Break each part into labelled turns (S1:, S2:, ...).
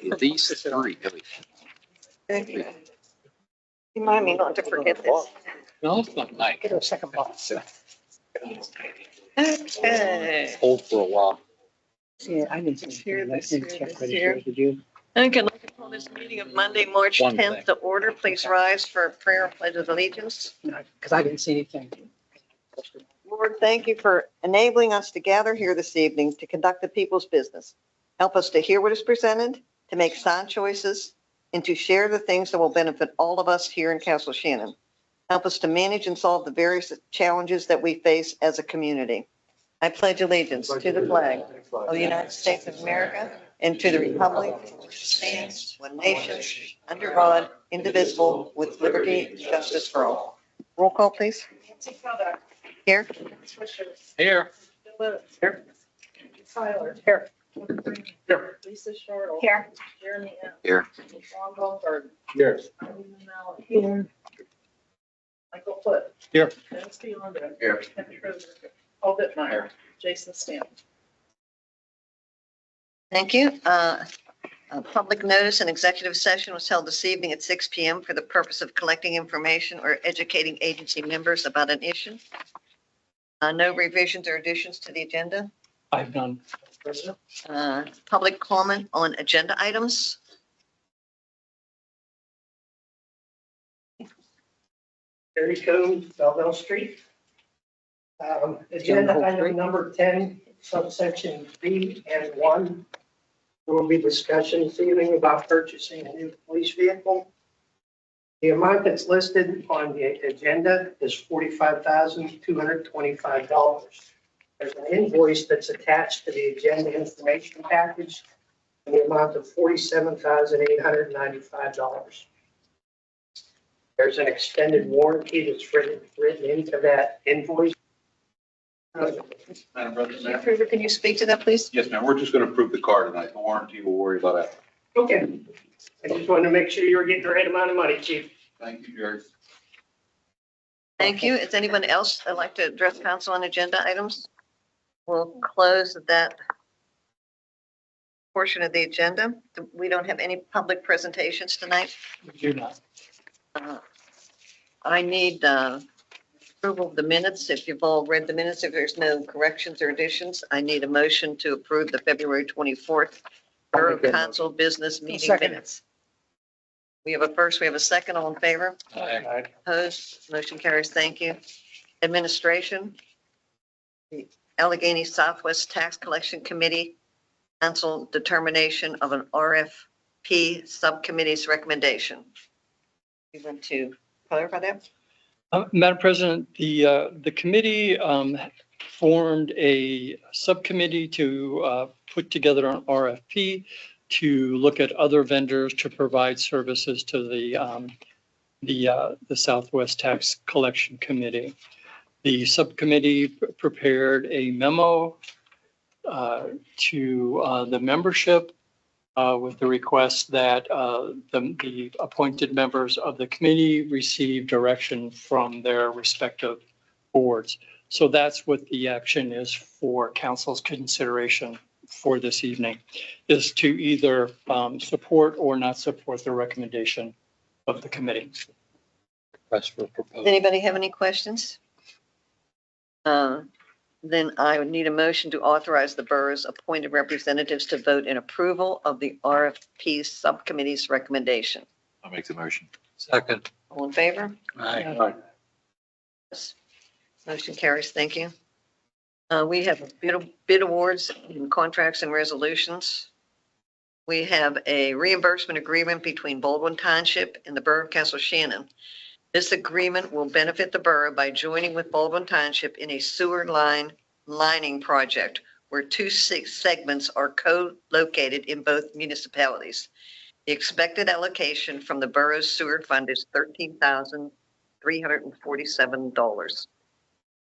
S1: At least three.
S2: Thank you. Remind me not to forget this.
S1: No, it's not Mike.
S3: Get a second box.
S2: Okay.
S1: Hold for a while.
S3: Yeah, I didn't see anything. I didn't check register. Did you?
S2: Okay, let's call this meeting of Monday, March
S1: One
S2: 10th
S1: thing.
S2: to order. Please rise for a prayer and pledge of allegiance.
S3: Because I didn't see anything.
S2: Lord, thank you for enabling us to gather here this evening to conduct the people's business. Help us to hear what is presented, to make sound choices, and to share the things that will benefit all of us here in Castle Shannon. Help us to manage and solve the various challenges that we face as a community. I pledge allegiance to the flag of the United States of America and to the republic which stands one nation under God, indivisible, with liberty and justice for all. Roll call, please. Here.
S1: Here.
S3: Here.
S4: Tyler.
S3: Here.
S1: Here.
S4: Lisa Shortle.
S3: Here.
S4: Jeremy M.
S1: Here.
S4: Sean Goldberg.
S1: Here.
S4: Eileen Malley.
S3: Here.
S4: Michael Foot.
S1: Here.
S4: Dennis DeAndre.
S1: Here.
S4: Ken Schroeder. Paul Bittmeyer. Jason Stamp.
S2: Thank you. A public notice and executive session was held this evening at 6 p.m. for the purpose of collecting information or educating agency members about an issue. No revisions or additions to the agenda.
S3: I've done.
S2: Public comment on agenda items.
S5: Terry Coombs, Belleville Street. Agenda item number 10, subsection B and 1. There will be discussion this evening about purchasing a new police vehicle. The amount that's listed on the agenda is $45,225. There's an invoice that's attached to the agenda information package in the amount of $47,895. There's an extended warranty that's written into that invoice.
S6: Madam President,
S2: Krueger, can you speak to that, please?
S6: yes, ma'am, we're just going to approve the car tonight. The warranty, we'll worry about that.
S5: Okay. I just wanted to make sure you were getting the right amount of money, Chief.
S6: Thank you, Jerry.
S2: Thank you. Is anyone else that'd like to address council on agenda items? We'll close that portion of the agenda. We don't have any public presentations tonight.
S3: Do not.
S2: I need approval of the minutes. If you've all read the minutes, if there's no corrections or additions, I need a motion to approve the February 24th Borough Council Business Meeting
S3: Second.
S2: minutes. We have a first, we have a second, all in favor?
S1: Aye.
S2: Opposed? Motion carries. Thank you. Administration. The Allegheny Southwest Tax Collection Committee council determination of an RFP subcommittee's recommendation. You want to clarify that?
S7: Madam President, the committee formed a subcommittee to put together an RFP to look at other vendors to provide services to the Southwest Tax Collection Committee. The subcommittee prepared a memo to the membership with the request that the appointed members of the committee receive direction from their respective boards. So that's what the action is for council's consideration for this evening, is to either support or not support the recommendation of the committee.
S1: Request for
S2: Does
S1: proposal.
S2: anybody have any questions? Then I would need a motion to authorize the borough's appointed representatives to vote in approval of the RFP subcommittee's recommendation.
S1: I'll make the motion. Second.
S2: All in favor?
S1: Aye.
S2: Yes. Motion carries. Thank you. We have bid awards and contracts and resolutions. We have a reimbursement agreement between Baldwin Township and the Borough of Castle Shannon. This agreement will benefit the borough by joining with Baldwin Township in a sewer lining project where two segments are co-located in both municipalities. The expected allocation from the borough's sewer fund is $13,347.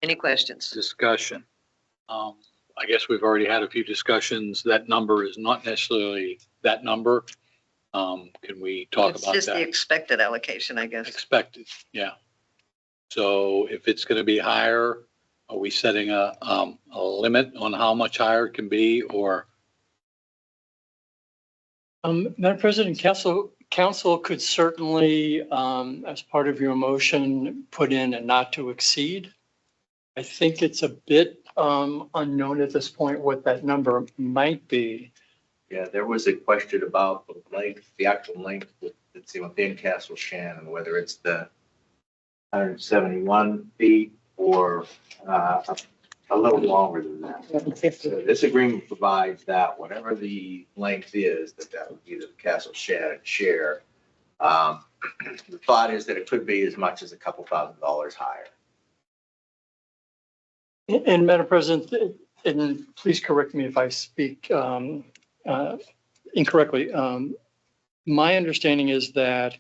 S2: Any questions?
S1: Discussion. I guess we've already had a few discussions. That number is not necessarily that number. Can we talk
S2: It's
S1: about
S2: just the
S1: that?
S2: expected allocation, I guess.
S1: Expected, yeah. So if it's going to be higher, are we setting a limit on how much higher it can be, or?
S7: Madam President, council could certainly, as part of your motion, put in a not to exceed. I think it's a bit unknown at this point what that number might be.
S8: Yeah, there was a question about the length, the actual length that's within Castle Shannon, whether it's the 171 feet or a little longer than that. So this agreement provides that whatever the length is, that would be the Castle Shannon share. The thought is that it could be as much as a couple $1,000s higher.
S7: And Madam President, and please correct me if I speak incorrectly. My understanding is that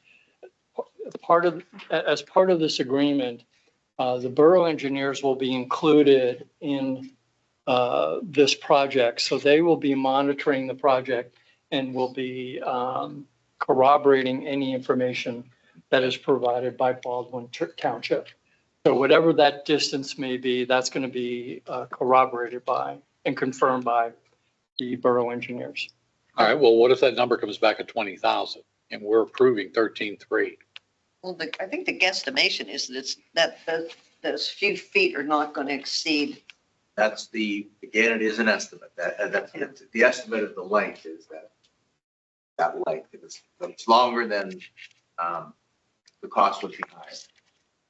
S7: as part of this agreement, the borough engineers will be included in this project. So they will be monitoring the project and will be corroborating any information that is provided by Baldwin Township. So whatever that distance may be, that's going to be corroborated by and confirmed by the borough engineers.
S1: All right, well, what if that number comes back at 20,000 and we're approving 13.3?
S2: Well, I think the guesstimation is that those few feet are not going to exceed.
S8: That's again, it is an estimate. That's the estimate of the length is that length. If it's longer than the cost would be higher.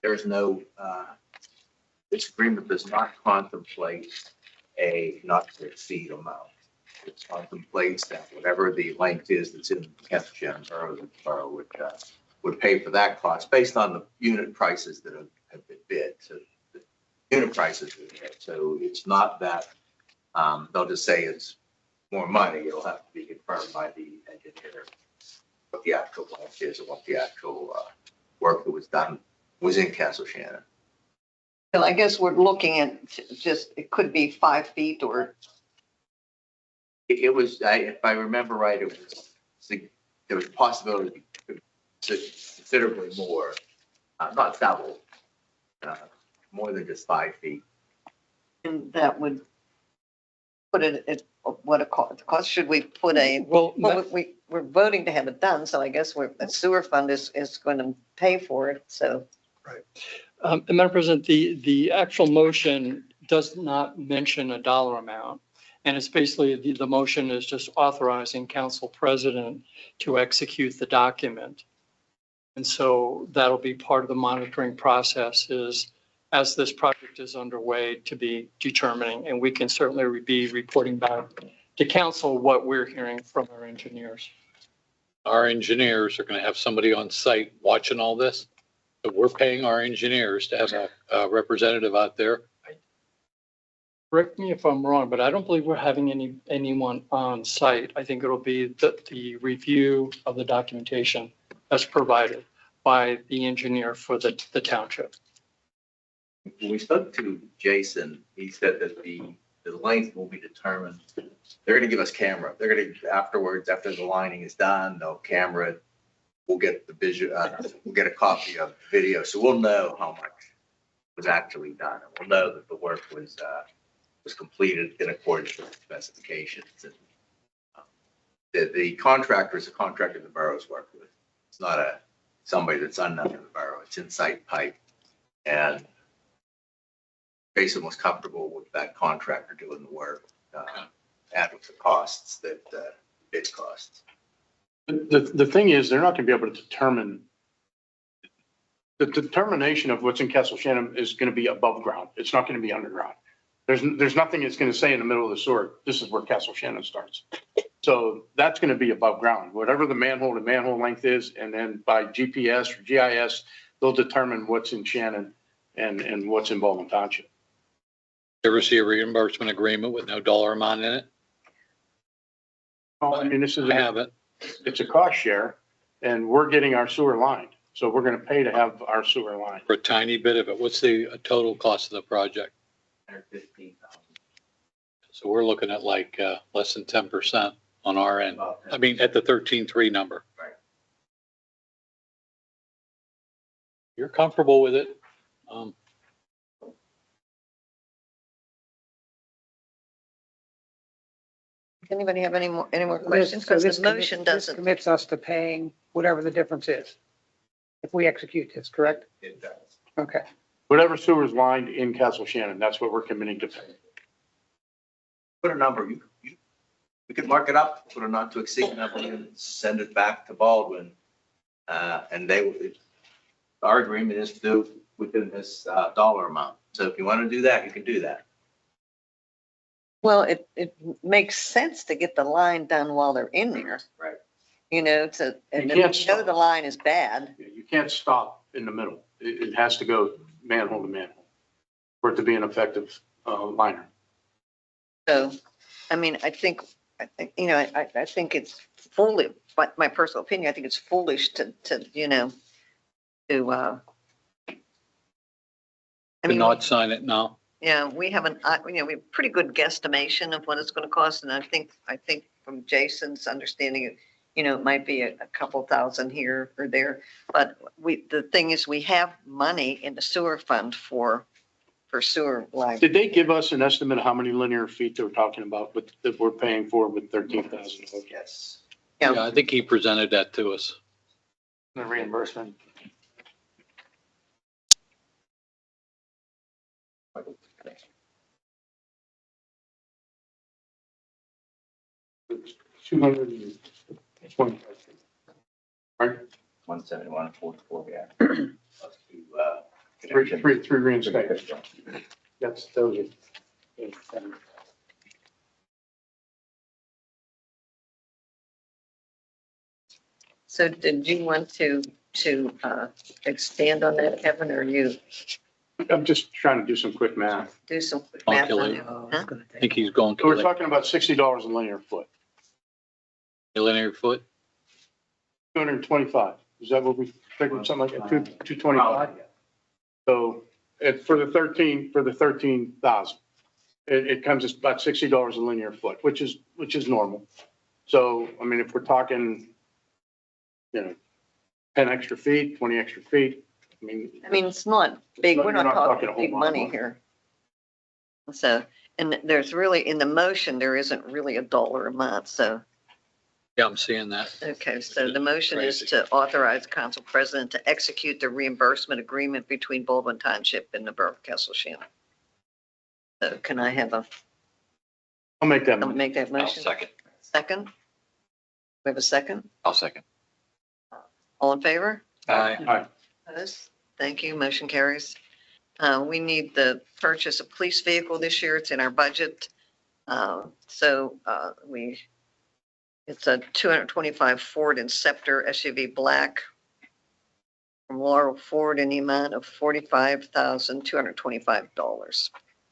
S8: There is no, this agreement does not contemplate a not to exceed amount. It contemplates that whatever the length is that's in Castle Shannon Borough, the borough would pay for that cost based on the unit prices that have been bid. So the unit prices are there. So it's not that they'll just say it's more money. It'll have to be confirmed by the engineer what the actual length is and what the actual work that was done was in Castle Shannon.
S2: Well, I guess we're looking at just, it could be 5 feet or.
S8: It was, if I remember right, there was a possibility considerably more, not double, more than just 5 feet.
S2: And that would put it at what a cost, should we put
S7: Well,
S2: we're voting to have it done, so I guess the sewer fund is going to pay for it, so.
S7: Madam President, the actual motion does not mention a dollar amount. And it's basically, the motion is just authorizing council president to execute the document. And so that'll be part of the monitoring process is as this project is underway to be determining, and we can certainly be reporting back to council what we're hearing from our engineers.
S1: Our engineers are going to have somebody on site watching all this. So we're paying our engineers to have a representative out there.
S7: Correct me if I'm wrong, but I don't believe we're having anyone on site. I think it'll be the review of the documentation that's provided by the engineer for the township.
S8: When we spoke to Jason, he said that the length will be determined. They're going to give us camera. They're going to, afterwards, after the lining is done, they'll camera it. We'll get the visual, we'll get a copy of the video. So we'll know how much was actually done. And we'll know that the work was completed in accordance with the specifications. And the contractor is a contractor the borough's worked with. It's not somebody that's unknown to the borough. It's Insight Pipe. And Jason was comfortable with that contractor doing the work and with the costs that bid costs.
S9: The thing is, they're not going to be able to determine, the determination of what's in Castle Shannon is going to be above ground. It's not going to be underground. There's nothing that's going to say in the middle of the sewer, this is where Castle Shannon starts. So that's going to be above ground, whatever the manhole to manhole length is. And then by GPS or GIS, they'll determine what's in Shannon and what's in Baldwin Township.
S1: Ever see a reimbursement agreement with no dollar amount in it?
S9: Well, I mean, this is,
S1: I haven't.
S9: it's a cost share and we're getting our sewer lined. So we're going to pay to have our sewer lined.
S1: For a tiny bit of it. What's the total cost of the project?
S8: $115,000.
S1: So we're looking at like less than 10% on our end. I mean, at the 13.3 number.
S8: Right.
S1: You're comfortable with it.
S2: Anybody have any more
S3: This-
S2: questions?
S3: so
S2: Because
S3: this
S2: the
S3: commit-
S2: motion
S3: this
S2: doesn't,
S3: Commits us to paying whatever the difference is. If we execute this, correct?
S8: It does.
S3: Okay.
S9: Whatever sewer's lined in Castle Shannon, that's what we're committing to pay.
S8: Put a number, we could mark it up, put a not to exceed number, and send it back to Baldwin. And our agreement is to do within this dollar amount. So if you want to do that, you can do that.
S2: well, it makes sense to get the line done while they're in there.
S8: Right.
S2: You know, to, and
S9: You
S2: if
S9: can't
S2: you know
S9: stop.
S2: the line is bad,
S9: You can't stop in the middle. It has to go manhole to manhole for it to be an effective liner.
S2: so, I mean, I think, you know, I think it's foolish, but my personal opinion, I think it's foolish to, you know, to, I
S1: To
S2: mean,
S1: not sign it now.
S2: yeah, we have we have a pretty good guesstimation of what it's going to cost. And I think from Jason's understanding, you know, it might be a couple thousand here or there. But the thing is, we have money in the sewer fund for sewer line.
S9: Did they give us an estimate of how many linear feet they were talking about that we're paying for with $13,000?
S8: Yes.
S2: Yeah.
S1: Yeah, I think he presented that to us.
S9: The reimbursement. It's 220. Right?
S8: 171, 44, yeah. Plus two,
S9: Three reinstated. That's those.
S2: So did you want to expand on that, Kevin, or you
S9: I'm just trying to do some quick math.
S2: do some quick math on
S1: Calculate.
S2: it?
S3: Oh,
S2: Huh?
S3: it's gonna
S1: I
S3: take.
S1: think he's going
S9: So we're
S1: to
S9: talking about $60 a linear foot,
S1: the linear foot.
S9: 225. Is that what we figured, something like that, 225? So for the 13,000, it comes to about $60 a linear foot, which is normal. So, I mean, if we're talking, 10 extra feet, 20 extra feet, I mean,
S2: It's not big, we're
S9: You're
S2: not
S9: not talking
S2: talking
S9: a whole
S2: big
S9: lot of
S2: money
S9: money.
S2: here. So, and there's really, in the motion, there isn't really a dollar amount, so,
S1: Yeah, I'm seeing that.
S2: okay, so the motion is
S1: Crazy.
S2: to authorize council president to execute the reimbursement agreement between Baldwin Township and the Borough of Castle Shannon. So can I have
S9: I'll make that.
S2: I'll
S9: motion.
S2: make that
S6: I'll
S2: motion?
S6: second.
S2: Second? We have a second?
S6: I'll second.
S2: All in favor?
S1: Aye.
S9: All right.
S2: Opposed? Thank you. Motion carries. We need the purchase of police vehicle this year. It's in our budget. It's a 225 Ford Inceptor SUV black from Laurel Ford in the amount of $45,225.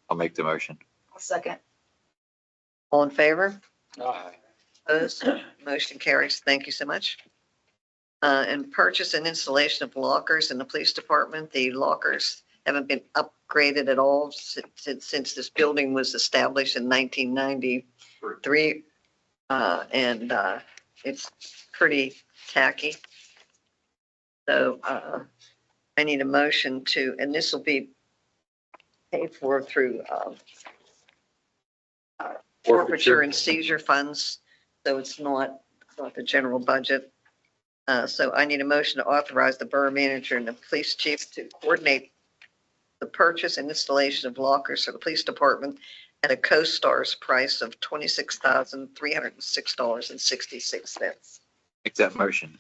S6: I'll make the motion.
S4: I'll second.
S2: All in favor?
S1: Aye.
S2: Opposed? Motion carries. Thank you so much. And purchase and installation of lockers in the police department. The lockers haven't been upgraded at all since this building was established in 1993. And it's pretty tacky. So I need a motion to, and this will be paid for through forfeiture and seizure funds. So it's not the general budget. So I need a motion to authorize the borough manager and the police chief to coordinate the purchase and installation of lockers for the police department at a CoStar's price of $26,306.66.
S6: Make that motion.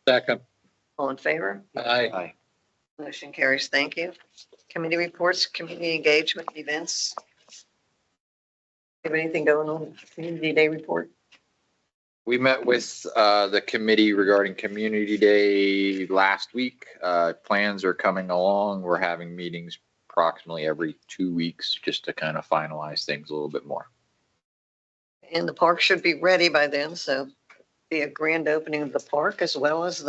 S1: Second.
S2: All in favor?
S1: Aye.
S6: Aye.
S2: Motion carries. Thank you. Committee reports, community engagement, events. Have anything going on? Community Day report?
S10: We met with the committee regarding Community Day last week. Plans are coming along. We're having meetings approximately every 2 weeks just to kind of finalize things a little bit more.
S2: And the park should be ready by then, so be a grand opening of the park as well as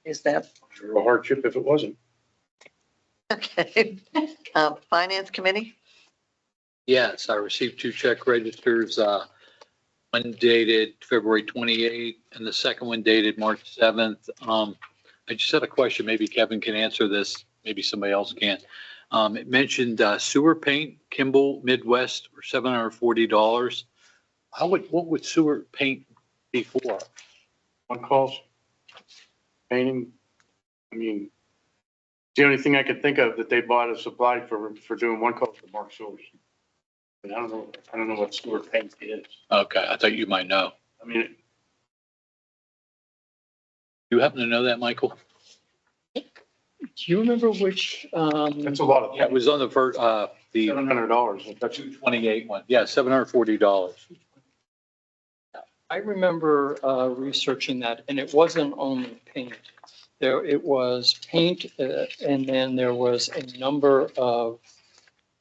S2: is that,
S9: A hardship if it wasn't.
S2: okay. Finance Committee?
S1: Yes, I received 2 check registers, one dated February 28th and the second one dated March 7th. I just had a question, maybe Kevin can answer this, maybe somebody else can. It mentioned sewer paint, Kimball Midwest for $740. what would sewer paint be for?
S9: One calls, painting. I mean, the only thing I could think of that they bought a supply for doing one call for Mark Sewers. But I don't know what sewer paint is.
S1: Okay, I thought you might know.
S9: I mean,
S1: You happen to know that, Michael?
S7: Do you remember which,
S9: that's a lot of.
S1: Yeah, it was on the first, the
S9: $700. That's
S1: 228 one. Yeah, $740.
S7: I remember researching that, and it wasn't only paint. It was paint, and then there was a number of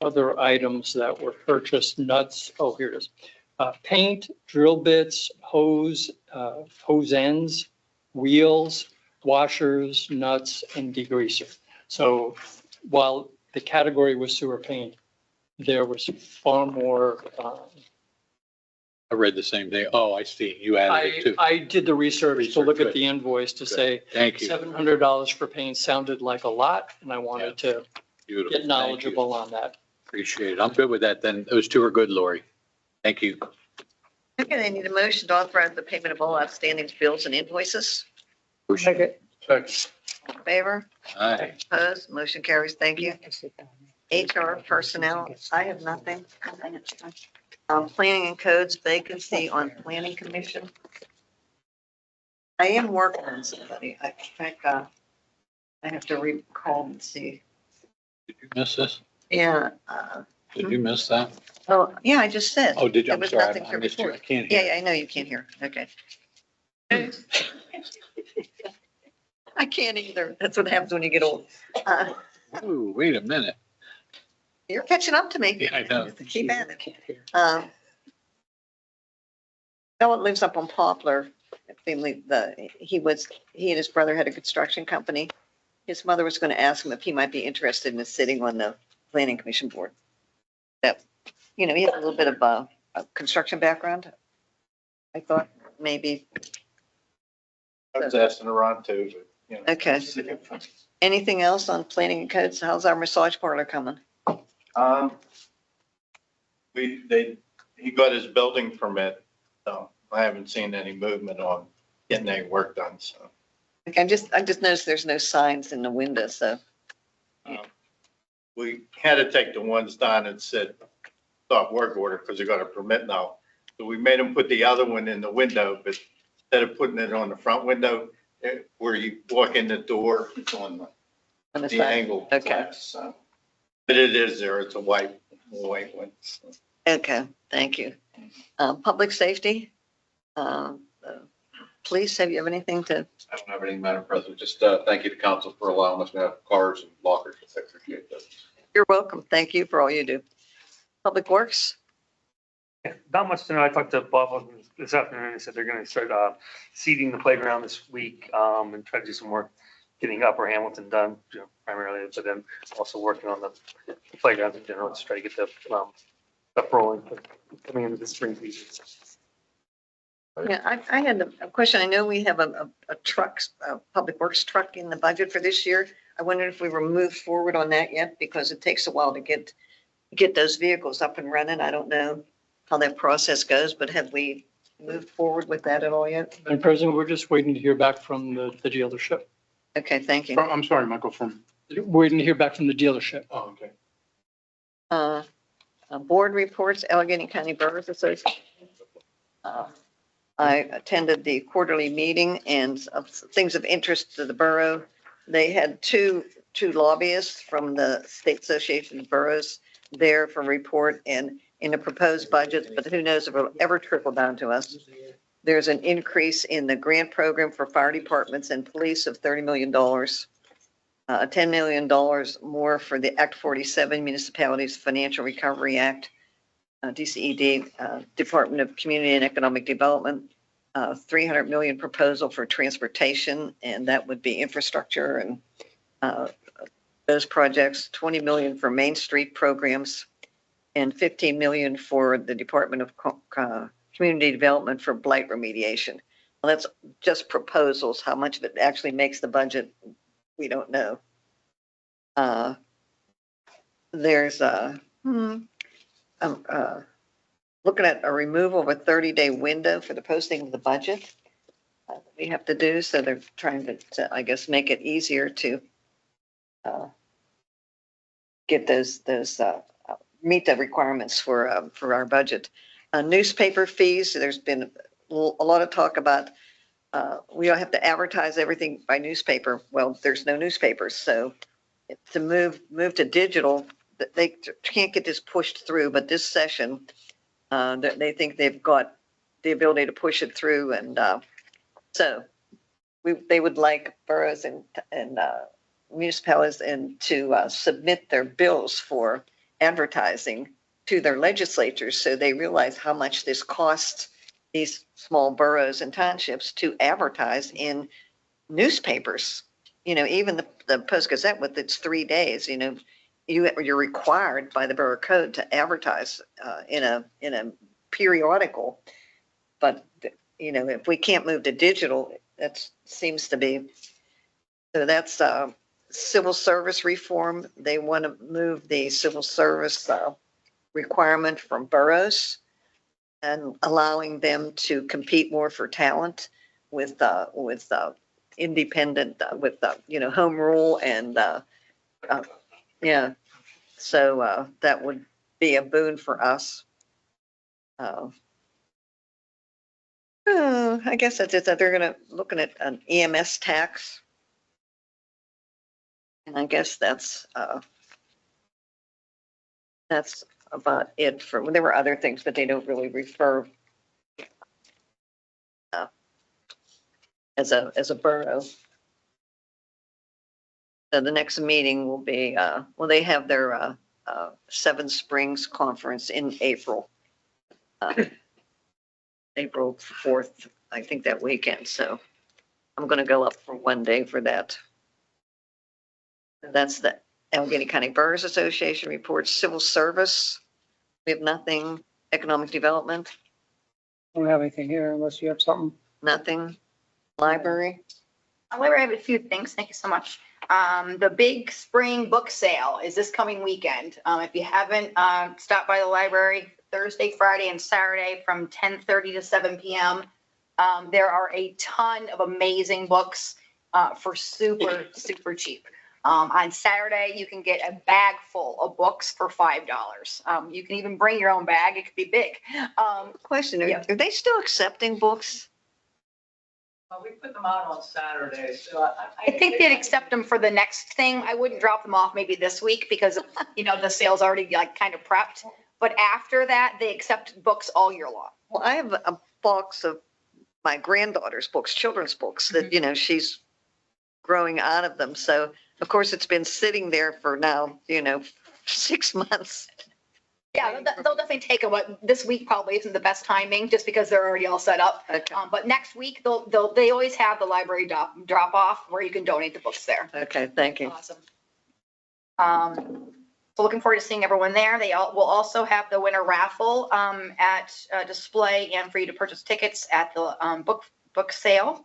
S7: other items that were purchased, nuts, oh, here it is. Paint, drill bits, hose ends, wheels, washers, nuts, and degreaser. So while the category was sewer paint, there was far more.
S1: I read the same thing. Oh, I see. You added it too.
S7: I did the research to look
S1: Research,
S7: at the invoice to
S1: Good.
S7: say
S1: Thank you.
S7: $700 for paint sounded like a lot, and I wanted to
S1: Beautiful.
S7: get
S1: Thank you.
S7: knowledgeable on that.
S1: Appreciate it. I'm good with that then. Those two are good, Lori. Thank you.
S2: Okay, I need a motion to authorize the payment of all outstanding bills and invoices.
S9: Second.
S2: All in favor?
S1: All right.
S2: Opposed? Motion carries. Thank you. HR personnel, I have nothing. Planning and codes vacancy on planning commission. I am working on somebody. I think, I have to recall and see.
S1: Did you miss this?
S2: Yeah,
S1: Did you miss that?
S2: oh, yeah, I just said.
S1: Oh, did you?
S2: There
S1: I'm
S2: was
S1: sorry.
S2: nothing
S1: I
S2: for
S1: missed you.
S2: before.
S1: I can't
S2: Yeah,
S1: hear.
S2: yeah, I know you can't hear. Okay. I can't either. That's what happens when you get old.
S1: Ooh, wait a minute.
S2: You're catching up to me.
S1: Yeah, I know.
S2: Keep at it. Fellow that lives up on Poplar, family, he and his brother had a construction company. His mother was going to ask him if he might be interested in sitting on the planning commission board. That, he has a little bit of a construction background. I thought maybe,
S11: I was asking around too, but, you know.
S2: okay. Anything else on planning and codes? How's our massage parlor coming?
S11: He got his building permit, so I haven't seen any movement on getting any work done, so.
S2: Okay, I just noticed there's no signs in the window, so.
S11: We had to take the ones down that said stop work order because they got a permit now. So we made them put the other one in the window, but instead of putting it on the front window, where you walk in the door, it's on
S2: On the
S11: the
S2: side.
S11: angle.
S2: Okay.
S11: glass, so. But it is there, it's a white one. So.
S2: Okay, thank you. Public safety, police, have you have anything to,
S12: I don't have anything, Madam President. Just thank you to council for allowing us to have cars and lockers. I appreciate that.
S2: you're welcome. Thank you for all you do. Public Works,
S13: Not much to know. I talked to Bob this afternoon. He said they're going to start seeding the playground this week and try to do some work getting Upper Hamilton done, primarily, but then also working on the playgrounds in general to try to get the stuff rolling coming into the spring season.
S2: yeah, I had a question. I know we have a truck, a Public Works truck in the budget for this year. I wondered if we were moved forward on that yet, because it takes a while to get those vehicles up and running. I don't know how that process goes, but have we moved forward with that at all yet?
S7: And President, we're just waiting to hear back from the dealership.
S2: Okay, thank you.
S9: I'm sorry, Michael, from,
S7: Waiting to hear back from the dealership.
S9: oh, okay.
S2: Board reports, Allegheny County Boroughs Association. I attended the quarterly meeting and of things of interest to the borough. They had two lobbyists from the State Association of Boroughs there for report and in the proposed budget, but who knows if it'll ever trickle down to us. There's an increase in the grant program for fire departments and police of $30 million. $10 million more for the Act 47 Municipalities Financial Recovery Act, DCED, Department of Community and Economic Development, 300 million proposal for transportation, and that would be infrastructure and those projects, 20 million for Main Street programs, and 15 million for the Department of Community Development for blight remediation. Well, that's just proposals. How much of it actually makes the budget, we don't know. There's a looking at a removal of a 30-day window for the posting of the budget. We have to do, so they're trying to, I guess, make it easier to get those, meet the requirements for our budget. Newspaper fees, there's been a lot of talk about, we don't have to advertise everything by newspaper. Well, there's no newspapers, so to move to digital, they can't get this pushed through, but this session, they think they've got the ability to push it through, and so they would like boroughs and municipalities and to submit their bills for advertising to their legislatures, so they realize how much this costs these small boroughs and townships to advertise in newspapers. You know, even the Post Gazette with its 3 days, you know, you're required by the borough code to advertise in a periodical. But, you know, if we can't move to digital, that seems to be, so that's civil service reform. They want to move the civil service requirement from boroughs and allowing them to compete more for talent with independent, with you know, home rule and yeah. So that would be a boon for us. I guess that's it. That they're going to looking at an EMS tax, and I guess that's about it. For there were other things, but they don't really refer as a borough. So the next meeting will be well, they have their Seven Springs conference in April. April 4th, I think, that weekend. So I'm going to go up for one day for that. That's the Allegheny County Boroughs Association reports. Civil service, we have nothing. Economic development,
S3: Don't have anything here unless you have something.
S2: nothing. Library,
S14: Library, I have a few things. Thank you so much. The big spring book sale is this coming weekend. If you haven't stopped by the library, Thursday, Friday, and Saturday from 10:30 to 7 p.m. There are a ton of amazing books for super, super cheap. On Saturday, you can get a bag full of books for $5. You can even bring your own bag. It could be big.
S2: question,
S14: Yeah.
S2: are they still accepting books?
S4: We put them out on Saturday, so
S14: I think they'd accept them for the next thing. I wouldn't drop them off maybe this week because, you know, the sale's already like kind of prepped. But after that, they accept books all year long.
S2: Well, I have a box of my granddaughter's books, children's books that, you know, she's growing out of them. So of course it's been sitting there for now, you know, 6 months.
S14: Yeah, they'll definitely take them, but this week probably isn't the best timing just because they're already all set up.
S2: Okay.
S14: But next week, they always have the library drop off where you can donate the books there.
S2: Okay, thank you.
S14: Awesome. So looking forward to seeing everyone there. They will also have the winter raffle at display and for you to purchase tickets at the book sale.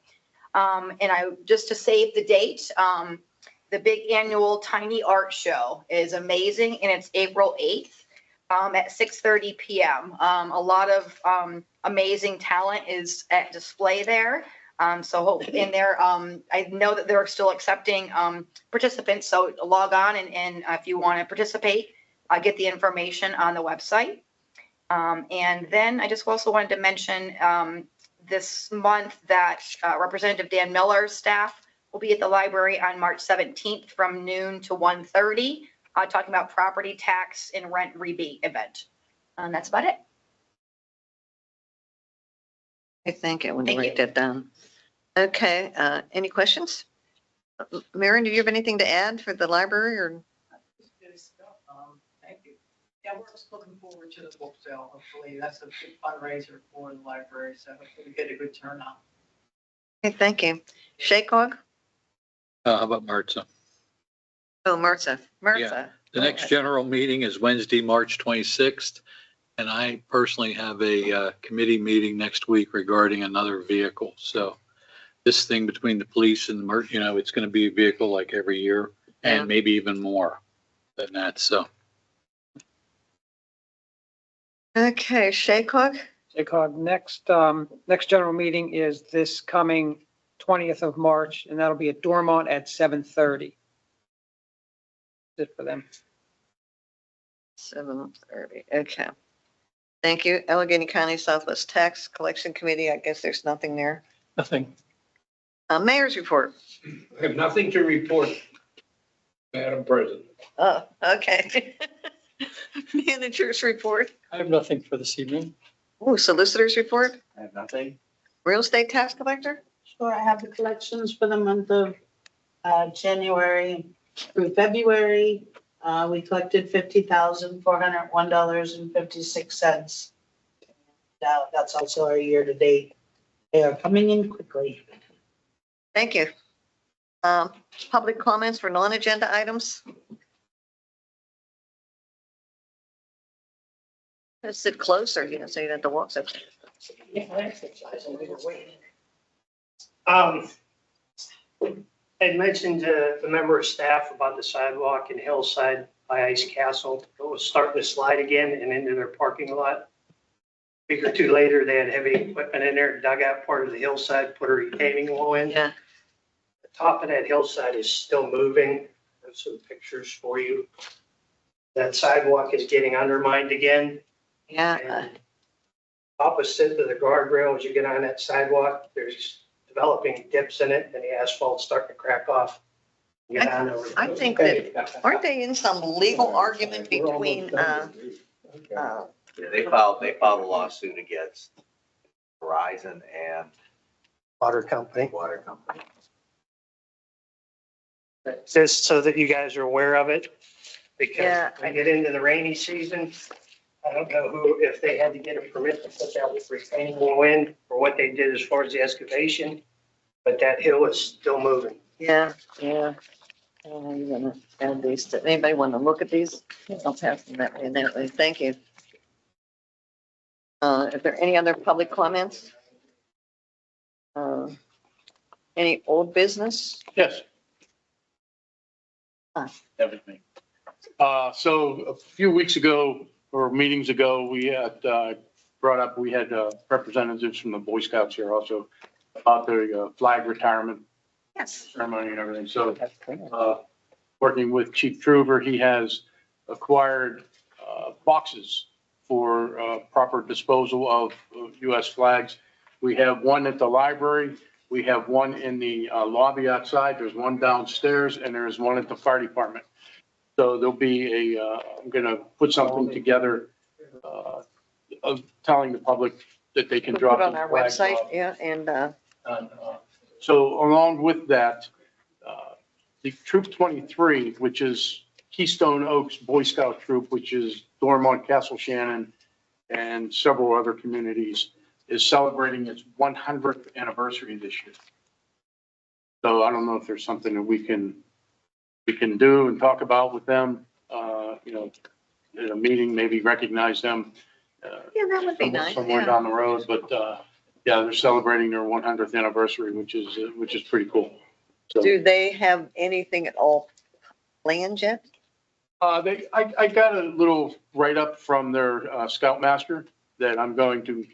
S14: And just to save the date, the big annual Tiny Art Show is amazing, and it's April 8th. At 6:30 p.m. A lot of amazing talent is at display there. So in there, I know that they're still accepting participants. So log on and if you want to participate, get the information on the website. And then I just also wanted to mention this month that Representative Dan Miller's staff will be at the library on March 17th from noon to 1:30. Talking about property tax and rent rebate event. And that's about it.
S2: I think I want to
S14: Thank
S2: write
S14: you.
S2: that down. Okay, any questions? Marion, do you have anything to add for the library or?
S4: good stuff. Thank you. Yeah, we're just looking forward to the book sale. Hopefully, that's a big fundraiser for the library, so hopefully we get a good turnout.
S2: Okay, thank you. Shaycog?
S1: How about Martha?
S2: Oh, Martha.
S1: The next general meeting is Wednesday, March 26th. And I personally have a committee meeting next week regarding another vehicle. So this thing between the police and the, you know, it's going to be a vehicle like every year
S2: Yeah.
S1: and maybe even more than that. So
S2: Okay, Shaycog?
S3: JCOG, next general meeting is this coming 20th of March, and that'll be at Dormont at 7:30. That's it for them.
S2: 7:30, okay. Thank you. Allegheny County Southwest Tax Collection Committee, I guess there's nothing there.
S7: Nothing.
S2: Mayor's report.
S5: I have nothing to report, Madam President.
S2: Oh, okay. Manager's report.
S7: I have nothing for this evening.
S2: Oh, solicitor's report.
S8: I have nothing.
S2: Real estate tax collector.
S15: Sure, I have the collections for the month of January through February. We collected $50,401.56. That's also our year-to-date. They are coming in quickly.
S2: Thank you. Public comments for non-agenda items. Let's sit closer, so you don't have to walk so.
S5: I mentioned to the member of staff about the sidewalk in Hillside by Ice Castle. It was starting to slide again and into their parking lot. A week or two later, they had heavy equipment in there, dug out part of the hillside, put a retaining wall in.
S2: Yeah.
S5: The top of that hillside is still moving. I have some pictures for you. That sidewalk is getting undermined again.
S2: Yeah.
S5: And opposite of the guardrail, as you get on that sidewalk, there's developing dips in it and the asphalt's starting to crack off. Get on over.
S2: I think that, aren't they in some legal argument between,
S8: Yeah, they filed a lawsuit against Verizon and
S5: Water company.
S8: Water Company.
S5: Just so that you guys are aware of it, because
S2: Yeah,
S5: we get into the rainy season. I don't know if they had to get a permit to put that retaining wall in or what they did as far as the excavation, but that hill is still moving.
S2: yeah. You wanna add these to, anybody want to look at these? I'll pass them that way and that way. Thank you. Is there any other public comments? Any old business?
S9: Yes.
S1: Everything.
S9: So a few weeks ago or meetings ago, we had brought up, we had representatives from the Boy Scouts here also about the flag retirement
S2: Yes.
S9: ceremony and everything. So working with Chief Truver, he has acquired boxes for proper disposal of U.S. flags. We have one at the library. We have one in the lobby outside. There's one downstairs and there's one at the fire department. So there'll be I'm going to put something together of telling the public that they can
S2: Put
S9: drop
S2: it on
S9: the
S2: our
S9: flags
S2: website,
S9: off.
S2: yeah, and,
S9: So along with that, the Troop 23, which is Keystone Oaks Boy Scout Troop, which is Dormont, Castle Shannon, and several other communities, is celebrating its 100th anniversary this year. So I don't know if there's something that we can do and talk about with them, in a meeting, maybe recognize them.
S2: yeah, that would be nice.
S9: Somewhere
S2: Yeah.
S9: down the road, but, yeah, they're celebrating their 100th anniversary, which is pretty cool. So,
S2: Do they have anything at all planned yet?
S9: I got a little write-up from their Scoutmaster that I'm going to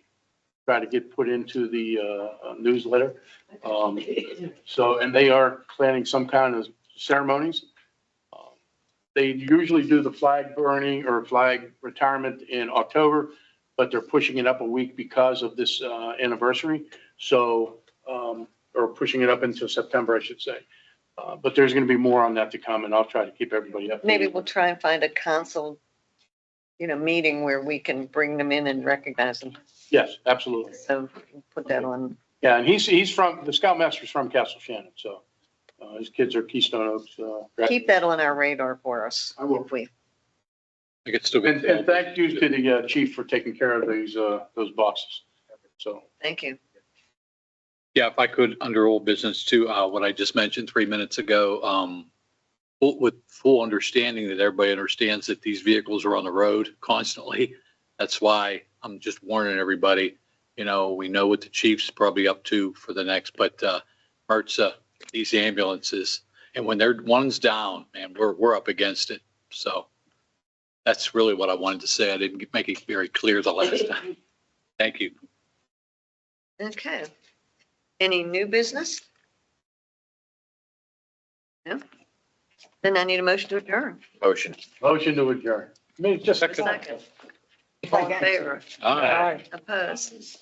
S9: try to get put into the newsletter. So, and they are planning some kind of ceremonies. They usually do the flag burning or flag retirement in October, but they're pushing it up a week because of this anniversary. So, or pushing it up into September, I should say. But there's going to be more on that to come, and I'll try to keep everybody up.
S2: Maybe we'll try and find a council, meeting where we can bring them in and recognize them.
S9: Yes, absolutely.
S2: So put that on.
S9: Yeah, and he's from, the Scoutmaster's from Castle Shannon, so his kids are Keystone Oaks.
S2: Keep that on our radar for us.
S9: I will.
S2: If we,
S1: I could still get.
S9: And thank you to the chief for taking care of those boxes. So,
S2: thank you.
S1: Yeah, if I could, under old business too, what I just mentioned 3 minutes ago, with full understanding that everybody understands that these vehicles are on the road constantly. That's why I'm just warning everybody, we know what the chief's probably up to for the next, but MRTSA, these ambulances, and when one's down, man, we're up against it. So That's really what I wanted to say. I didn't make it very clear the last time. Thank you.
S2: Okay. Any new business? No? Then I need a motion to adjourn.
S10: Motion.
S9: Motion to adjourn. I mean, just.
S2: Second. All in favor?
S1: All right.
S2: Opposed?